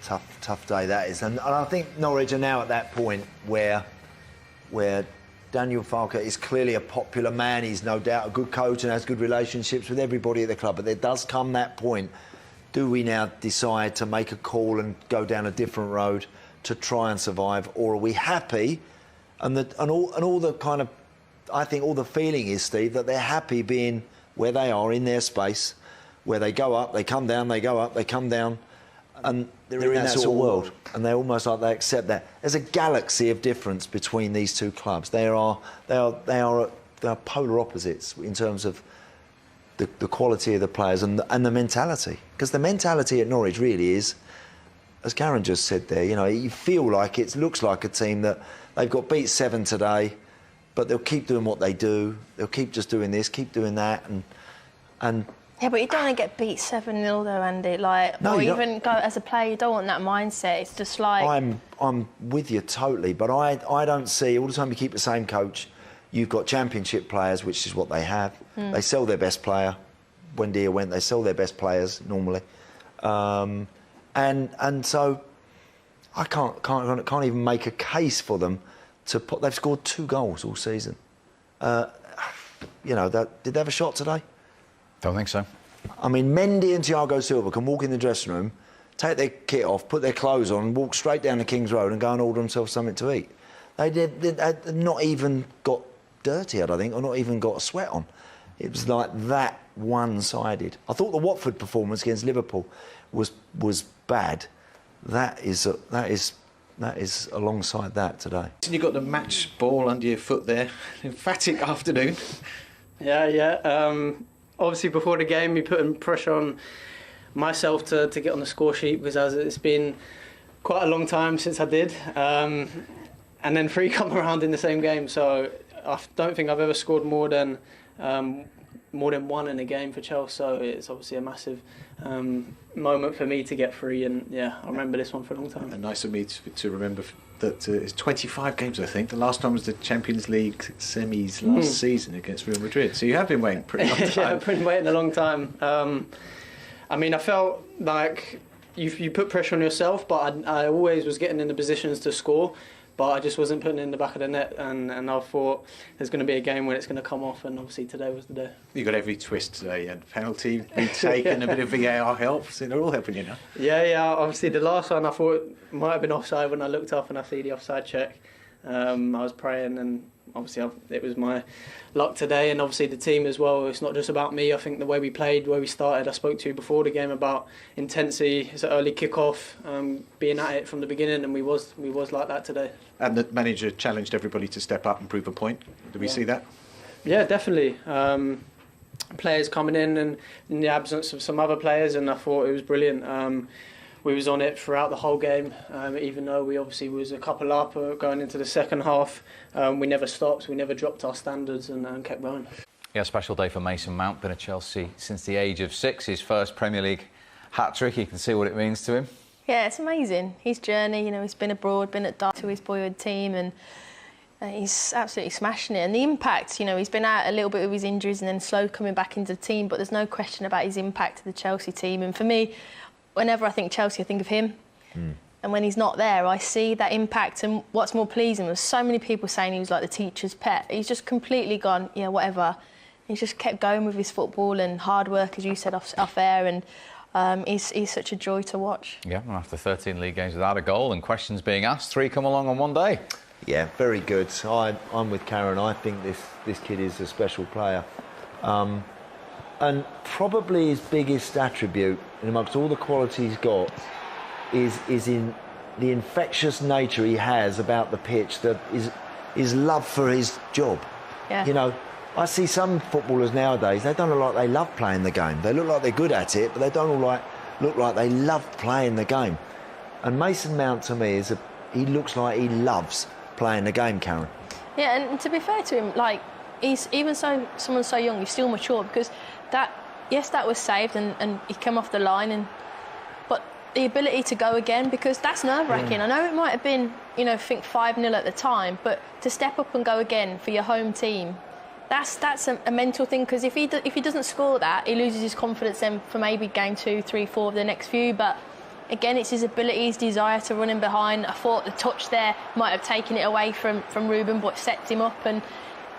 tough day that is. And I think Norwich are now at that point where Daniel Farke is clearly a popular man. He's no doubt a good coach and has good relationships with everybody at the club. But there does come that point. Do we now decide to make a call and go down a different road to try and survive, or are we happy? And all the kind of, I think all the feeling is, Steve, that they're happy being where they are in their space, where they go up, they come down, they go up, they come down, and they're in that sort of world. And they're almost like they accept that. There's a galaxy of difference between these two clubs. They are polar opposites in terms of the quality of the players and the mentality. Because the mentality at Norwich really is, as Karen just said there, you know, you feel like it looks like a team that they've got beat 7 today, but they'll keep doing what they do. They'll keep just doing this, keep doing that, and. Yeah, but you don't want to get beat 7-0 though, Andy. Like, no, or even go as a player, you don't want that mindset. It's just like I'm with you totally, but I don't see all the time you keep the same coach. You've got championship players, which is what they have. They sell their best player. When Dia went, they sell their best players normally, and so I can't even make a case for them to put. They've scored 2 goals all season. You know, did they have a shot today? Don't think so. I mean, Mendy and Thiago Silva can walk in the dressing room, take their kit off, put their clothes on, walk straight down the King's Road and go and order themselves something to eat. They'd not even got dirty, I don't think, or not even got a sweat on. It was like that one-sided. I thought the Watford performance against Liverpool was bad. That is alongside that today. You got the match ball under your foot there. Emphatic afternoon. Yeah. Obviously, before the game, we putting pressure on myself to get on the score sheet because it's been quite a long time since I did. And then 3 come around in the same game, so I don't think I've ever scored more than 1 in a game for Chelsea. So it's obviously a massive moment for me to get 3, and yeah, I remember this one for a long time. And nice of me to remember that it's 25 games, I think. The last time was the Champions League semis last season against Real Madrid. So you have been waiting pretty long time. Yeah, I've been waiting a long time. I mean, I felt like you put pressure on yourself, but I always was getting in the positions to score, but I just wasn't putting it in the back of the net, and I thought there's going to be a game when it's going to come off, and obviously today was the day. You got every twist today. You had penalty taken, a bit of VAR help, so they're all helping you now. Yeah. Obviously, the last one I thought might have been offside when I looked up and I see the offside check. I was praying, and obviously it was my luck today, and obviously the team as well. It's not just about me. I think the way we played, the way we started. I spoke to you before the game about intensity. It's an early kick-off, being at it from the beginning, and we was like that today. And the manager challenged everybody to step up and prove a point. Did we see that? Yeah, definitely. Players coming in the absence of some other players, and I thought it was brilliant. We was on it throughout the whole game, even though we obviously was a couple up going into the second half. We never stopped, we never dropped our standards, and kept going. Yeah, special day for Mason Mount, been at Chelsea since the age of 6, his first Premier League hat-trick. You can see what it means to him. Yeah, it's amazing. His journey, you know, he's been abroad, been at to his boyhood team, and he's absolutely smashing it. And the impact, you know, he's been out a little bit with his injuries and then slow coming back into the team, but there's no question about his impact to the Chelsea team. And for me, whenever I think Chelsea, I think of him. And when he's not there, I see that impact. And what's more pleasing was so many people saying he was like the teacher's pet. He's just completely gone, yeah, whatever. He's just kept going with his football and hard work, as you said, off air. And he's such a joy to watch. Yeah, and after 13 league games without a goal and questions being asked, 3 come along on one day. Yeah, very good. I'm with Karen. I think this kid is a special player. And probably his biggest attribute, in amongst all the quality he's got, is in the infectious nature he has about the pitch, that is love for his job. Yeah. You know, I see some footballers nowadays, they don't look like they love playing the game. They look like they're good at it, but they don't look like they love playing the game. And Mason Mount, to me, he looks like he loves playing the game, Karen. Yeah, and to be fair to him, like, he's even someone so young, he's still mature, because that was saved and he came off the line, but the ability to go again, because that's nerve-wracking. I know it might have been, you know, I think 5-0 at the time, but to step up and go again for your home team, that's a mental thing, because if he doesn't score that, he loses his confidence then for maybe game 2, 3, 4 of the next few. But again, it's his ability, his desire to run in behind. I thought the touch there might have taken it away from Ruben, but sets him up, and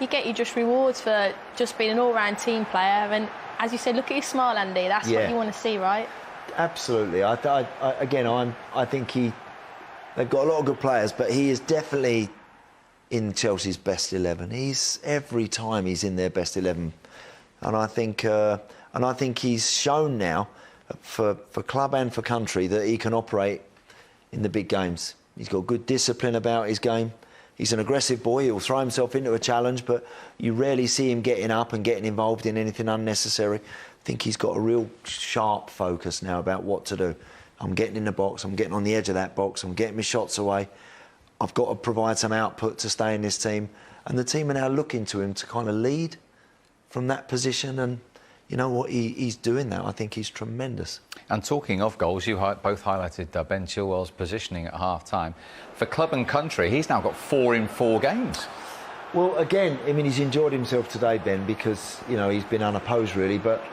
you get your just rewards for just being an all-round team player. And as you said, look at his smile, Andy. That's what you want to see, right? Absolutely. I think they've got a lot of good players, but he is definitely in Chelsea's best 11. Every time he's in their best 11, and I think he's shown now for club and for country that he can operate in the big games. He's got good discipline about his game. He's an aggressive boy. He'll throw himself into a challenge, but you rarely see him getting up and getting involved in anything unnecessary. I think he's got a real sharp focus now about what to do. I'm getting in the box. I'm getting on the edge of that box. I'm getting my shots away. I've got to provide some output to stay in this team. And the team are now looking to him to kind of lead from that position. And you know what? He's doing that. I think he's tremendous. And talking of goals, you both highlighted Ben Chilwell's positioning at half-time. For club and country, he's now got 4 in 4 games. Well, again, I mean, he's enjoyed himself today, Ben, because, you know, he's been unopposed, really. But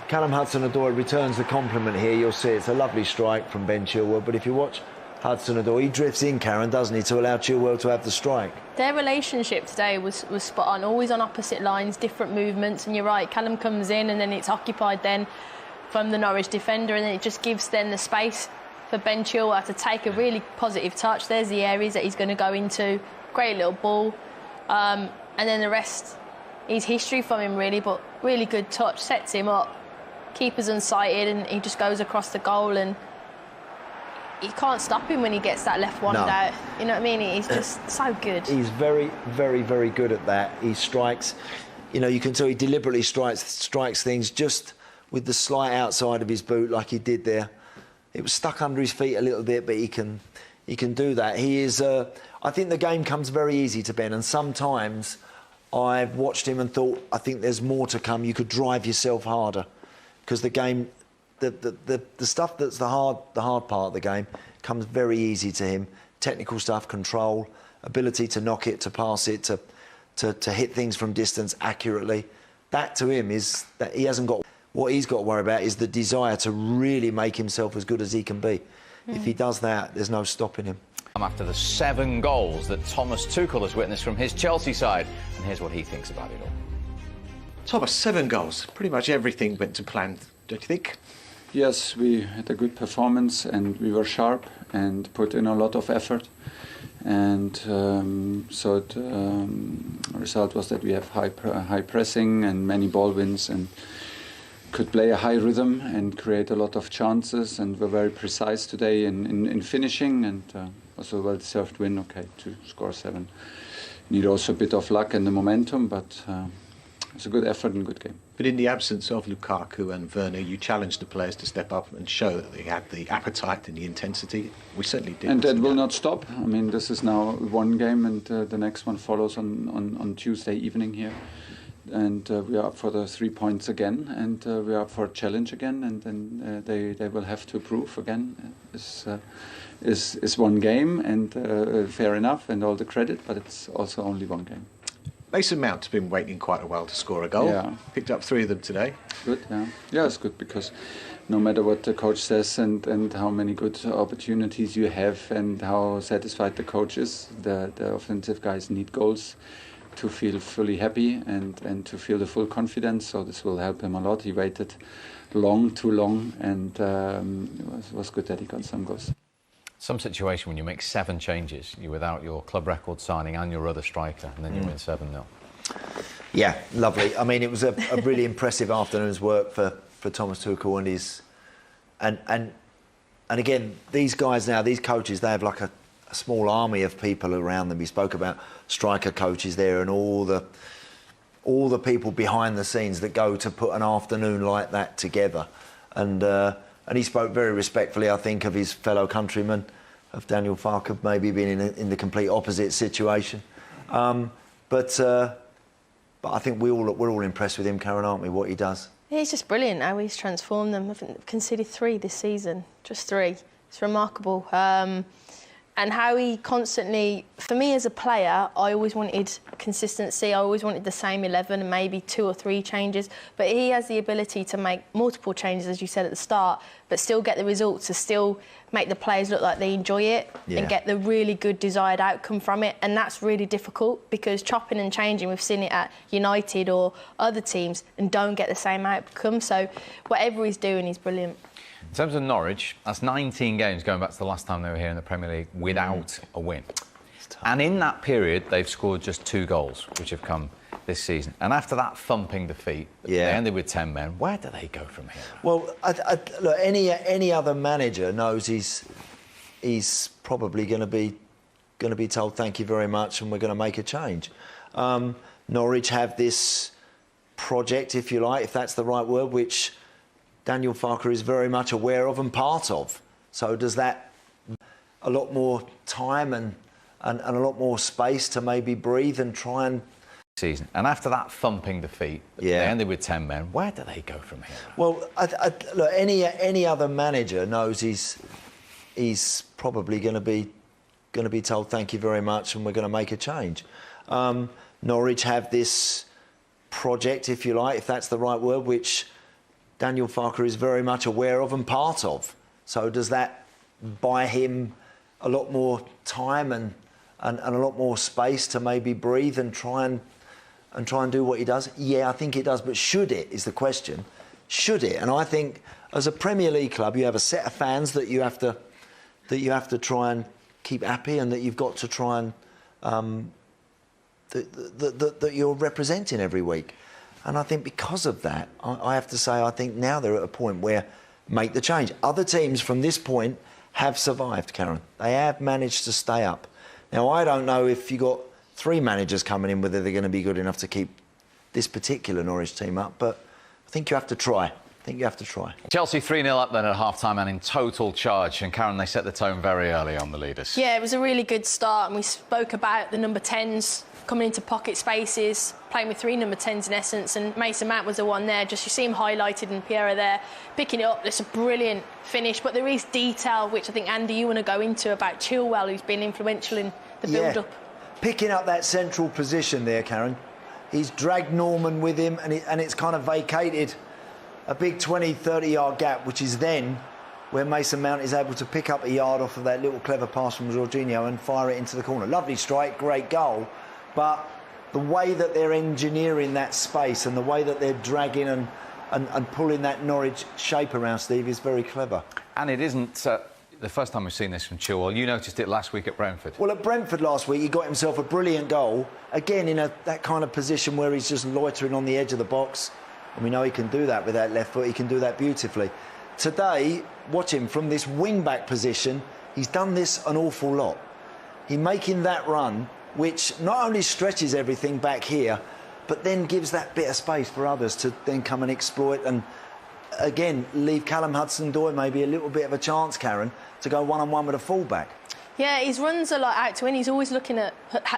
Callum Hudson-Odoi returns the compliment here. You'll see it's a lovely strike from Ben Chilwell. But if you watch Hudson-Odoi, he drifts in, Karen, doesn't he, to allow Chilwell to have the strike. Their relationship today was spot on, always on opposite lines, different movements, and you're right, Callum comes in and then it's occupied then from the Norwich defender, and then it just gives then the space for Ben Chilwell to take a really positive touch. There's the areas that he's going to go into, great little ball, and then the rest is history from him really, but really good touch, sets him up, keeper's unsighted, and he just goes across the goal, and you can't stop him when he gets that left one out. You know what I mean? He's just so good. He's very, very, very good at that. He strikes, you know, you can tell he deliberately strikes things just with the slight outside of his boot, like he did there. It was stuck under his feet a little bit, but he can do that. He is. I think the game comes very easy to Ben, and sometimes I've watched him and thought, I think there's more to come. You could drive yourself harder, because the game. The stuff that's the hard part of the game comes very easy to him. Technical stuff, control, ability to knock it, to pass it, to hit things from distance accurately. That to him is that he hasn't got. What he's got to worry about is the desire to really make himself as good as he can be. If he does that, there's no stopping him. After the 7 goals that Thomas Tuchel has witnessed from his Chelsea side, and here's what he thinks about it all. Thomas, 7 goals. Pretty much everything went to plan, don't you think? Yes, we had a good performance and we were sharp and put in a lot of effort. And so the result was that we have high pressing and many ball wins and could play a high rhythm and create a lot of chances, and were very precise today in finishing, and also a well-deserved win, okay, to score 7. Need also a bit of luck and the momentum, but it's a good effort and good game. But in the absence of Lukaku and Werner, you challenged the players to step up and show that they had the appetite and the intensity. We certainly did. And that will not stop. I mean, this is now one game, and the next one follows on Tuesday evening here. And we are up for the 3 points again, and we are up for a challenge again, and then they will have to prove again. Is one game, and fair enough, and all the credit, but it's also only one game. Mason Mount's been waiting quite a while to score a goal. Yeah. Picked up 3 of them today. Good, yeah. Yeah, it's good, because no matter what the coach says and how many good opportunities you have and how satisfied the coach is, the offensive guys need goals to feel fully happy and to feel the full confidence. So this will help him a lot. He waited too long, and it was good that he got some goals. Some situation when you make 7 changes, you're without your club record signing and your other striker, and then you win 7-0. Yeah, lovely. I mean, it was a really impressive afternoon's work for Thomas Tuchel and his... And again, these guys now, these coaches, they have like a small army of people around them. He spoke about striker coaches there and all the people behind the scenes that go to put an afternoon like that together. And he spoke very respectfully, I think, of his fellow countrymen, of Daniel Farke maybe being in the complete opposite situation. But I think we're all impressed with him, Karen, aren't we, what he does? He's just brilliant how he's transformed them. I think they've conceded 3 this season, just 3. It's remarkable. and how he constantly, for me as a player, I always wanted consistency. I always wanted the same 11 and maybe 2 or 3 changes. But he has the ability to make multiple changes, as you said at the start, but still get the results, to still make the players look like they enjoy it and get the really good desired outcome from it. And that's really difficult, because chopping and changing, we've seen it at United or other teams, and don't get the same outcome. So whatever he's doing, he's brilliant. In terms of Norwich, that's 19 games going back to the last time they were here in the Premier League without a win. And in that period, they've scored just 2 goals, which have come this season. And after that thumping defeat, they ended with 10 men. Where do they go from here? Well, look, any other manager knows he's probably going to be told thank you very much, and we're going to make a change. Norwich have this project, if you like, if that's the right word, which Daniel Farke is very much aware of and part of. So does that a lot more time and a lot more space to maybe breathe and try and season. And after that thumping defeat, they ended with 10 men. Where do they go from here? Well, look, any other manager knows he's probably going to be told thank you very much, and we're going to make a change. Norwich have this project, if you like, if that's the right word, which Daniel Farke is very much aware of and part of. So does that buy him a lot more time and a lot more space to maybe breathe and try and do what he does? Yeah, I think it does. But should it, is the question. Should it? And I think as a Premier League club, you have a set of fans that you have to try and keep happy, and that you've got to try and that you're representing every week. And I think because of that, I have to say, I think now they're at a point where make the change. Other teams from this point have survived, Karen. They have managed to stay up. Now, I don't know if you got 3 managers coming in, whether they're going to be good enough to keep this particular Norwich team up, but I think you have to try. Chelsea 3-0 up then at half-time and in total charge. And Karen, they set the tone very early on, the leaders. Yeah, it was a really good start, and we spoke about the number 10s coming into pocket spaces, playing with 3 number 10s in essence, and Mason Mount was the one there. Just you see him highlighted, and Pierre there picking it up. It's a brilliant finish, but there is detail, which I think, Andy, you want to go into about Chilwell, who's been influential in the build-up. Picking up that central position there, Karen. He's dragged Norman with him, and it's kind of vacated a big 20, 30-yard gap, which is then where Mason Mount is able to pick up a yard off of that little clever pass from Jorginho and fire it into the corner. Lovely strike, great goal. But the way that they're engineering that space and the way that they're dragging and pulling that Norwich shape around, Steve, is very clever. And it isn't the first time we've seen this from Chilwell. You noticed it last week at Brentford. Well, at Brentford last week, he got himself a brilliant goal. Again, in that kind of position where he's just loitering on the edge of the box. And we know he can do that with that left foot. He can do that beautifully. Today, watch him from this wing-back position. He's done this an awful lot. He's making that run, which not only stretches everything back here, but then gives that bit of space for others to then come and exploit and, again, leave Callum Hudson-Odoi maybe a little bit of a chance, Karen, to go one-on-one with a full-back. Yeah, his runs a lot out to win. He's always looking at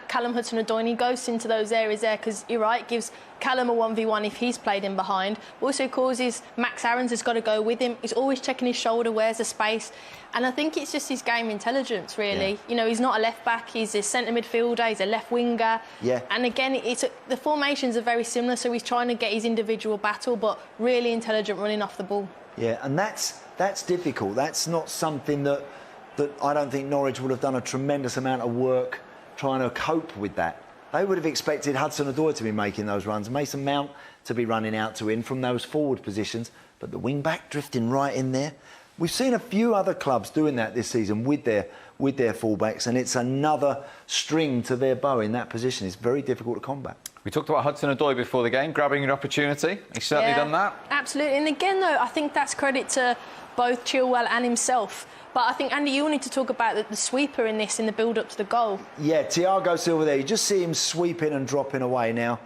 Callum Hudson-Odoi, and he goes into those areas there because, you're right, gives Callum a 1v1 if he's played in behind. Also causes Max Aarons has got to go with him. He's always checking his shoulder, where's the space. And I think it's just his game intelligence, really. Yeah. You know, he's not a left-back, he's a centre midfielder, he's a left winger. Yeah. And again, the formations are very similar, so he's trying to get his individual battle, but really intelligent running off the ball. Yeah, and that's difficult. That's not something that I don't think Norwich would have done a tremendous amount of work trying to cope with that. They would have expected Hudson-Odoi to be making those runs, Mason Mount to be running out to in from those forward positions, but the wing-back drifting right in there. We've seen a few other clubs doing that this season with their fullbacks, and it's another string to their bow in that position. It's very difficult to combat. We talked about Hudson-Odoi before the game, grabbing an opportunity. He's certainly done that. Absolutely, and again, though, I think that's credit to both Chilwell and himself. But I think, Andy, you need to talk about the sweeper in the build-up to the goal. Yeah, Thiago Silva there. You just see him sweeping and dropping away now.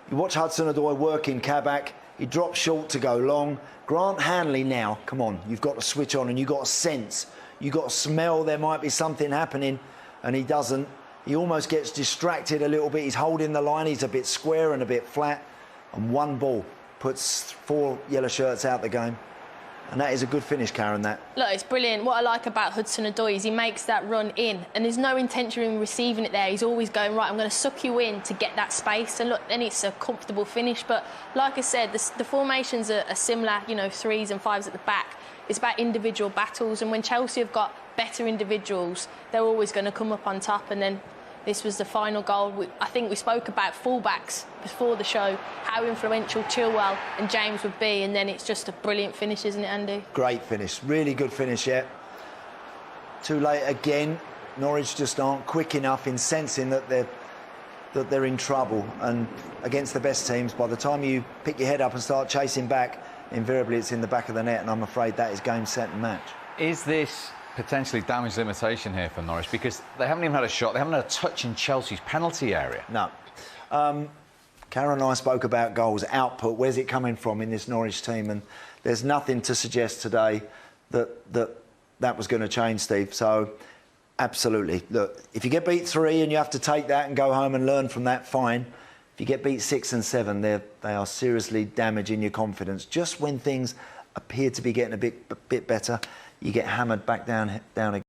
You watch Hudson-Odoi working Kabak. He drops short to go long. Grant Hanley now, come on, you've got to switch on and you've got to sense. You've got to smell there might be something happening, and he doesn't. He almost gets distracted a little bit. He's holding the line. He's a bit square and a bit flat. And one ball puts 4 yellow shirts out the game. And that is a good finish, Karen, that. Look, it's brilliant. What I like about Hudson-Odoi is he makes that run in, and there's no intention in receiving it there. He's always going, right, I'm going to suck you in to get that space. And look, then it's a comfortable finish. But like I said, the formations are similar, you know, 3s and 5s at the back. It's about individual battles. And when Chelsea have got better individuals, they're always going to come up on top. And then this was the final goal. I think we spoke about fullbacks before the show, how influential Chilwell and James would be, and then it's just a brilliant finish, isn't it, Andy? Great finish, really good finish, yeah. Too late again. Norwich just aren't quick enough in sensing that they're in trouble, and against the best teams, by the time you pick your head up and start chasing back, invariably it's in the back of the net, and I'm afraid that is game, set and match. Is this potentially damage limitation here for Norwich? Because they haven't even had a shot, they haven't had a touch in Chelsea's penalty area. No. Karen and I spoke about goals, output, where's it coming from in this Norwich team? And there's nothing to suggest today that was going to change, Steve. So, absolutely. Look, if you get beat 3 and you have to take that and go home and learn from that, fine. If you get beat 6 and 7, they are seriously damaging your confidence. Just when things appear to be getting a bit better, you get hammered back down again.